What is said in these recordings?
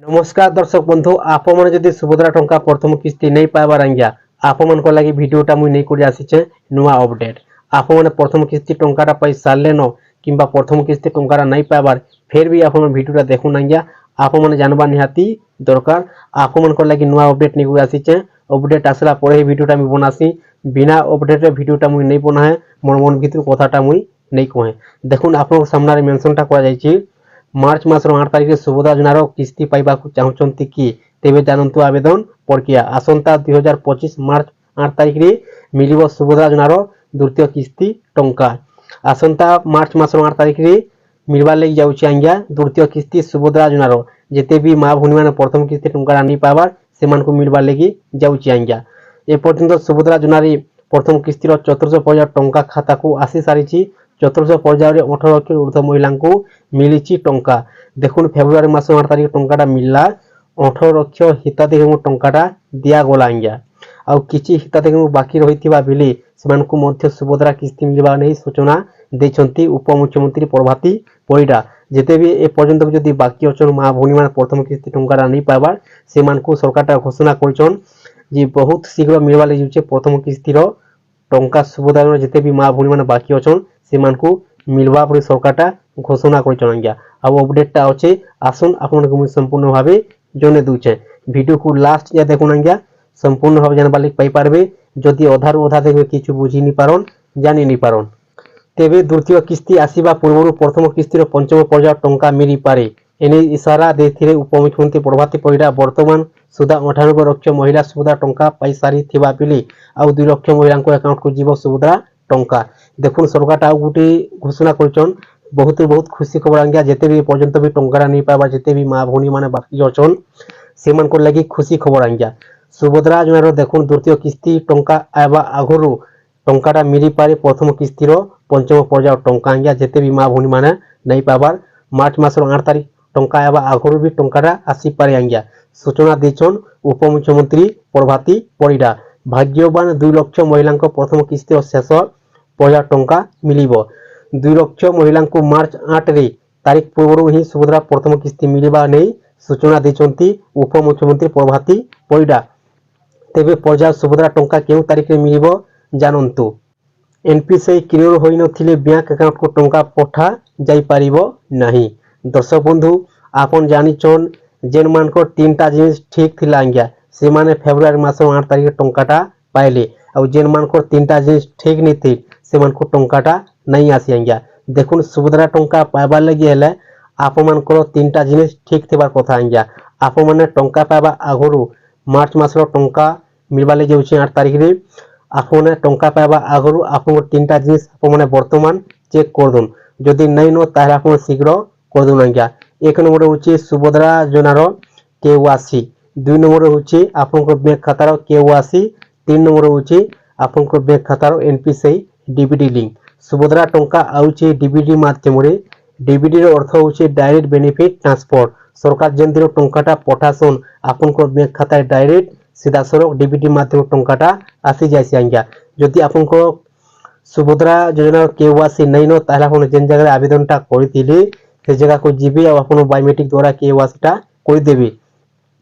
नमस्कार दर्शक बंधु आप जदि सुभद्रा टंका प्रथम किस्ती नहीं पाइबार आज्ञा आपण लगी भिडियोटा मुझे नहीं कर आसी नुआ अपडेट आप प्रथम किस्ती टंका पाई सारे न कि प्रथम किस्ती टंका नहीं पाइबार फिर भी आप भिडियोटा देखुन आज्ञा आप जानवा निहाती दरकार आपण लगी नुआ अपडेट नहीं कर आसी अपडेट आसला पर भिडियोटा मुझे बनासी बिना अपडेट भिडियोटा मुझे नहीं बनाए मोर मन भर कथाटा मुझे नहीं कहे देखुन आप सामने मेनसनटा कर मार्च मासर 8 तारिख सुभद्रा योजनार किस्ती पाइबा चाहते कि तेबे जानतु आवेदन प्रक्रिया आसंता 2025 मार्च 8 तारिख रे मिलिबो सुभद्रा योजनार द्वितीय किस्ती टंका आसंता मार्च मासर 8 तारिख रे मिलबार लगी जाउछि आज्ञा द्वितीय किस्ती सुभद्रा योजनार जेते भी माँ भूनी माने प्रथम किस्ती टंका नहीं पाइबार सेमानकु मिलबार लगी जाउछि आज्ञा ए पर्यंत सुभद्रा योजनार प्रथम किस्तीर 1400 पर्याय टंका खाता को आसी सारिछि 1400 पर्याय 18 लाख ऊर्ध्व महिला को मिली टंका देखुन फेब्रुआरी मास 8 तारिख टंकाटा मिलला 18 लाख हिताधिकारी टंकाटा दिगला आज्ञा आउ किछि हिताधिकारी बाकी रही बेले सेमानकु मध्य सुभद्रा किस्ती मिलवा नहीं सूचना देछंती उपमुख्यमंत्री प्रभाती परिडा जेते भी ए पर्यंत जदि बाकी अछन माँ भूनी मान प्रथम किस्ती टंकाटा नहीं पाइबार सेमानकु सरकार घोषणा करिछन जे बहुत शीघ्र मिलवा लगी प्रथम किस्तीर टंका सुभद्रा जिते भी माँ भूनी मान बाकी अछन सेमानकु मिलवा पर सरकारटा घोषणा करिछन आज्ञा अब अपडेटटा अच्छे आसुन आपन संपूर्ण भाव जने दूचे वीडियो को लास्ट या देखुन आज्ञा संपूर्ण भाव जानबार लगी पाई पारबे जदि अधारु अधा देखबे किछु बुझी नि पारन जानि नि पारन तेबे द्वितीय किस्ती आसीबा पूर्व प्रथम किस्तीर पंचम पर्याय टंका मिली पारे एने इशारा देथिरे उपमुख्यमंत्री प्रभाती परिडा वर्तमान सुधा 98 लाख महिला सुभद्रा टंका पाई सारी थिबा बेले आउ 2 लाख महिला अकाउंट को जीव सुभद्रा टंका देखुन सरकार गोटे घोषणा कर बहुत बहुत खुशी खबर आज्ञा जिते भी पर्यंत भी टंका नहीं पाइबा जिते भी माँ भूनी माने बाकी अछन से लगी खुशी खबर आज्ञा सुभद्रा योजनार देखुन द्वितीय किस्ती टंका आवा आगुरु टंकाटा मिली पारे प्रथम किस्तीर पंचम पर्याय टंका आज्ञा जिते भी माँ भूनी माने नहीं पाइबार मार्च मासर 8 तारिख टंका आवा आगुरु भी टंकाटा आसी पारे आज्ञा सूचना देछन उपमुख्यमंत्री प्रभाती परिडा भाग्यवान 2 लाख महिला प्रथम किस्तीर शेष पर्याय टंका मिलिबो 2 लाख महिला को मार्च 8 रे तारीख पूर्व ही सुभद्रा प्रथम किस्ती मिलवा नहीं सूचना देछंती उपमुख्यमंत्री प्रभाती परिडा तेबे पर्याय सुभद्रा टंका केउ तारीख रे मिलिबो जानंतु एनपीसीआई क्लियर होई नथिले बैंक अकाउंट को टंका पठा जाई पारिबो नहीं दर्शक बंधु आपन जानिछन जेन मानकर तीनटा जिनिस ठीक थिला आज्ञा से माने फेब्रुआरी मास 8 तारिख टंकाटा पाइले आ जेन मानकर तीनटा जिनिस ठीक नहीं थी से मानकर टंकाटा नहीं आसी आज्ञा देखुन सुभद्रा टंका पाइबार लगी हेले आप मानकर तीनटा जिनिस ठीक थिबार कथा आज्ञा आप माने टंका पाइबा आगुरु मार्च मासर टंका मिलबार लगी जाउछि 8 तारिख रे आप माने टंका पाइबा आगुरु आप तीनटा जिनिस आप माने वर्तमान चेक कर दुन जदि नहीं न ताहे आप शीघ्र कर दुन आज्ञा एक नंबर होछि सुभद्रा योजनार केवासी 2 नंबर होछि आपनकर बैंक खातार केवासी 3 नंबर होछि आपनकर बैंक खातार एनपीसीआई डीबीडी लिंक सुभद्रा टंका आउछि डीबीडी माध्यम रे डीबीडी रो अर्थ होछि डायरेक्ट बेनिफिट ट्रांसफर सरकार जेन दिन टंकाटा पठासन आपनकर बैंक खाताय डायरेक्ट सीधा सड़क डीबीडी माध्यम टंकाटा आसी जायसी आज्ञा जदि आपनकर सुभद्रा योजना केवासी नहीं न ताहले आपन जेन जगह आवेदनटा करिथिले से जगह को जीबे आ आपन बायोमेट्रिक द्वारा केवासीटा कर देबे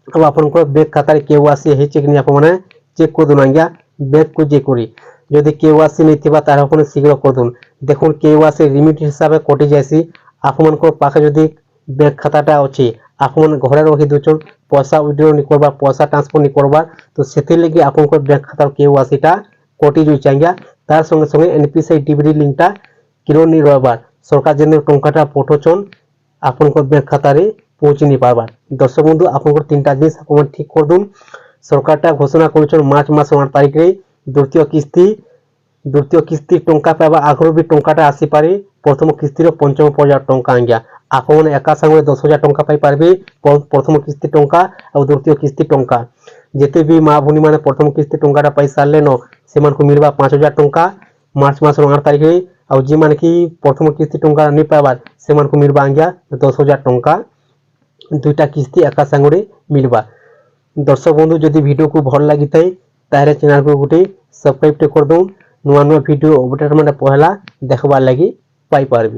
अब आपनकर बैंक खातार केवासी हे चेक नि आपन माने चेक कर दुन आज्ञा बैंक को जे करी जदि केवासी नहीं थिबा तार आपन शीघ्र कर दुन देखुन केवासी लिमिट हिसाब से कटि जायसी आपनकर पाखे जदि बैंक खाताटा अछि आपन घरे रखि दुचन पैसा विड्रॉ नि करबा पैसा ट्रांसफर नि करबा तो सेति लगी आपनकर बैंक खातार केवासीटा कटि जइ आज्ञा तार संगे संगे एनपीसीआई डीबीडी लिंकटा क्लियर नि रहबार सरकार जेन टंकाटा पठोचन आपनकर बैंक खातारे पहुंची नि पारबार दर्शक बंधु आपनकर तीनटा जिनिस आपन ठीक कर दुन सरकारटा घोषणा करिछन मार्च मास 8 तारिख रे द्वितीय किस्ती टंका पाइबा आगुरु भी टंकाटा आसी पारे प्रथम किस्तीर पंचम पर्याय टंका आज्ञा आपन एका संगे 10,000 टंका पाई पारबे प्रथम किस्ती टंका और द्वितीय किस्ती टंका जेते भी माँ भूनी माने प्रथम किस्ती टंकाटा पाई सारले न सेमानकु मिलबा 5,000 टंका मार्च मास 8 तारिख रे और जे माने कि प्रथम किस्ती टंका नहीं पाइबार सेमानकु मिलबा आज्ञा 10,000 टंका दुईटा किस्ती एका संगे मिलबा दर्शक बंधु जदि वीडियो को भल लगी थाए तारे चैनल को गोटे सब्सक्राइब कर दो नुआ नुआ वीडियो अपडेट माने पहला देखबार लगी पाई पारबे।